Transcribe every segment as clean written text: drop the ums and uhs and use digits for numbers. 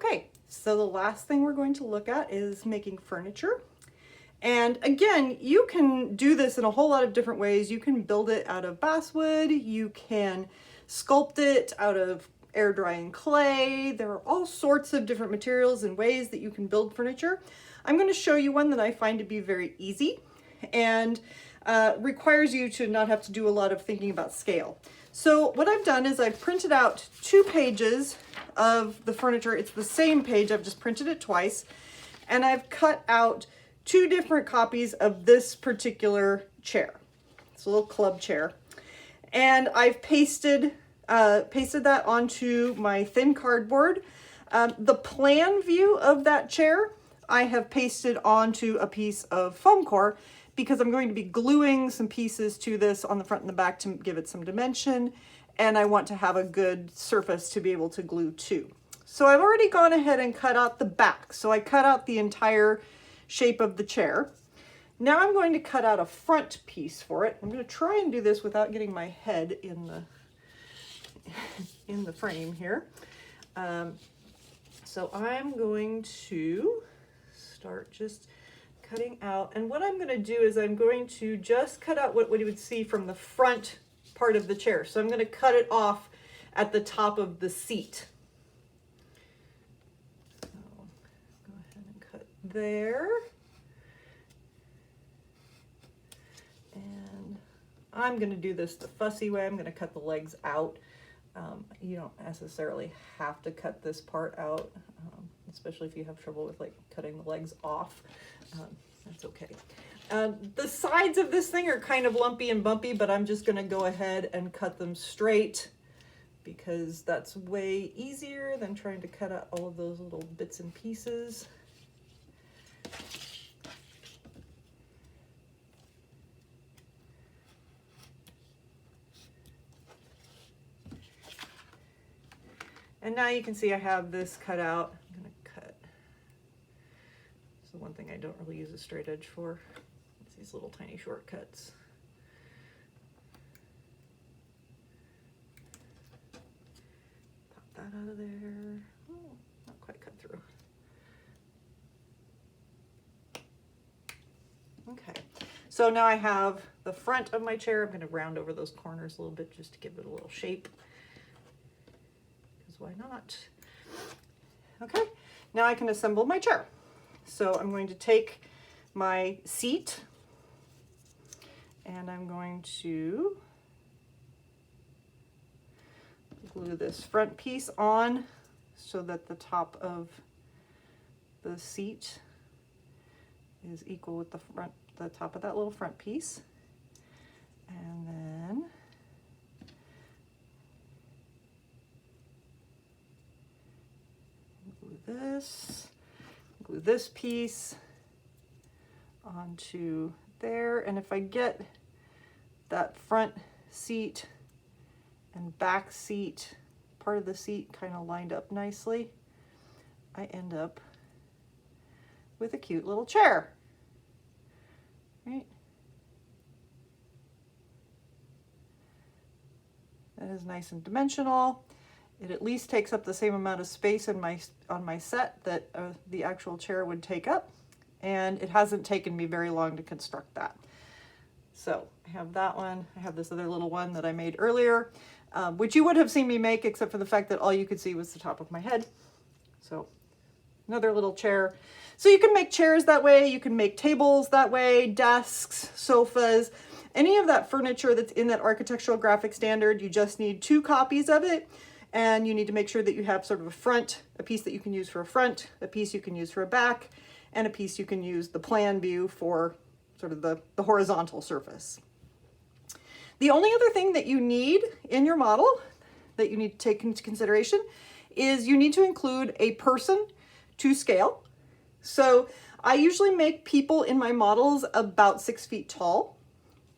Okay, so the last thing we're going to look at is making furniture. And again, you can do this in a whole lot of different ways. You can build it out of basswood, you can sculpt it out of air drying clay. There are all sorts of different materials and ways that you can build furniture. I'm going to show you one that I find to be very easy and requires you to not have to do a lot of thinking about scale. So what I've done is I've printed out 2 pages of the furniture. It's the same page, I've just printed it twice, and I've cut out 2 different copies of this particular chair. It's a little club chair. And I've pasted that onto my thin cardboard. The plan view of that chair I have pasted onto a piece of foam core because I'm going to be gluing some pieces to this on the front and the back to give it some dimension, and I want to have a good surface to be able to glue to. So I've already gone ahead and cut out the back. So I cut out the entire shape of the chair. Now I'm going to cut out a front piece for it. I'm going to try and do this without getting my head in the frame here. So I'm going to start just cutting out, and what I'm going to do is I'm going to just cut out what you would see from the front part of the chair. So I'm going to cut it off at the top of the seat. So go ahead and cut there. And I'm going to do this the fussy way. I'm going to cut the legs out. You don't necessarily have to cut this part out, especially if you have trouble with like cutting the legs off. That's okay. The sides of this thing are kind of lumpy and bumpy, but I'm just going to go ahead and cut them straight because that's way easier than trying to cut out all of those little bits and pieces. And now you can see I have this cut out. I'm going to cut. So one thing I don't really use a straight edge for is these little tiny shortcuts. Pop that out of there. Oh, not quite cut through. Okay, so now I have the front of my chair. I'm going to round over those corners a little bit just to give it a little shape. Why not? Okay, now I can assemble my chair. So I'm going to take my seat and I'm going to glue this front piece on so that the top of the seat is equal with the top of that little front piece. And then glue this piece onto there, and if I get that front seat and back seat, part of the seat kind of lined up nicely, I end up with a cute little chair, right? That is nice and dimensional. It at least takes up the same amount of space on my set that the actual chair would take up, and it hasn't taken me very long to construct that. So I have that one. I have this other little one that I made earlier, which you would have seen me make except for the fact that all you could see was the top of my head. So another little chair. So you can make chairs that way, you can make tables that way, desks, sofas, any of that furniture that's in that architectural graphic standard. You just need 2 copies of it. And you need to make sure that you have sort of a piece that you can use for a front, a piece you can use for a back, and a piece you can use the plan view for sort of the horizontal surface. The only other thing that you need in your model that you need to take into consideration is you need to include a person to scale. So I usually make people in my models about 6 feet tall.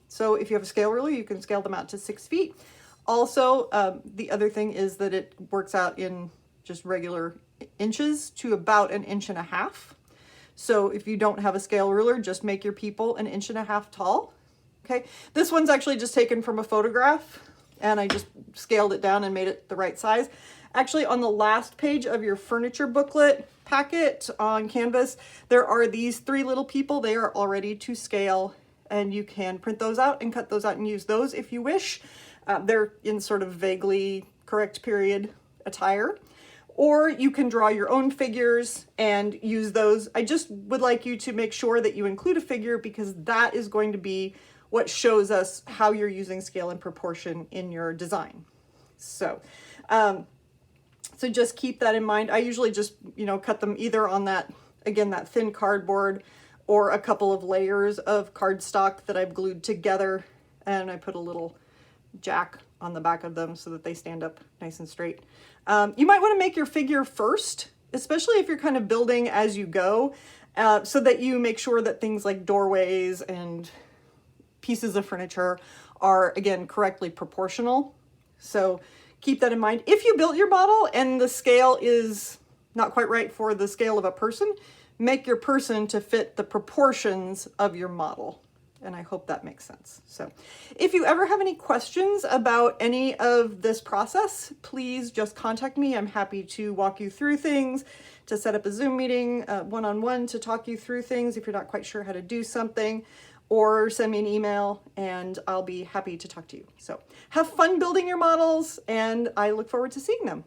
So if you have a scale ruler, you can scale them out to 6 feet. Also, the other thing is that it works out in just regular inches to about 1.5 inches. So if you don't have a scale ruler, just make your people 1.5 inches tall. Okay, this one's actually just taken from a photograph and I just scaled it down and made it the right size. Actually, on the last page of your furniture booklet packet on Canvas, there are these 3 little people. They are already to scale, and you can print those out and cut those out and use those if you wish. They're in sort of vaguely correct period attire. Or you can draw your own figures and use those. I just would like you to make sure that you include a figure, because that is going to be what shows us how you're using scale and proportion in your design. So, so just keep that in mind. I usually just, cut them either on that, again, that thin cardboard, or a couple of layers of cardstock that I've glued together, and I put a little jack on the back of them so that they stand up nice and straight. You might want to make your figure first, especially if you're kind of building as you go, so that you make sure that things like doorways and pieces of furniture are, again, correctly proportional. So keep that in mind. If you built your model and the scale is not quite right for the scale of a person, make your person to fit the proportions of your model. And I hope that makes sense. So if you ever have any questions about any of this process, please just contact me. I'm happy to walk you through things, to set up a Zoom meeting one-on-one to talk you through things if you're not quite sure how to do something, or send me an email and I'll be happy to talk to you. So have fun building your models, and I look forward to seeing them.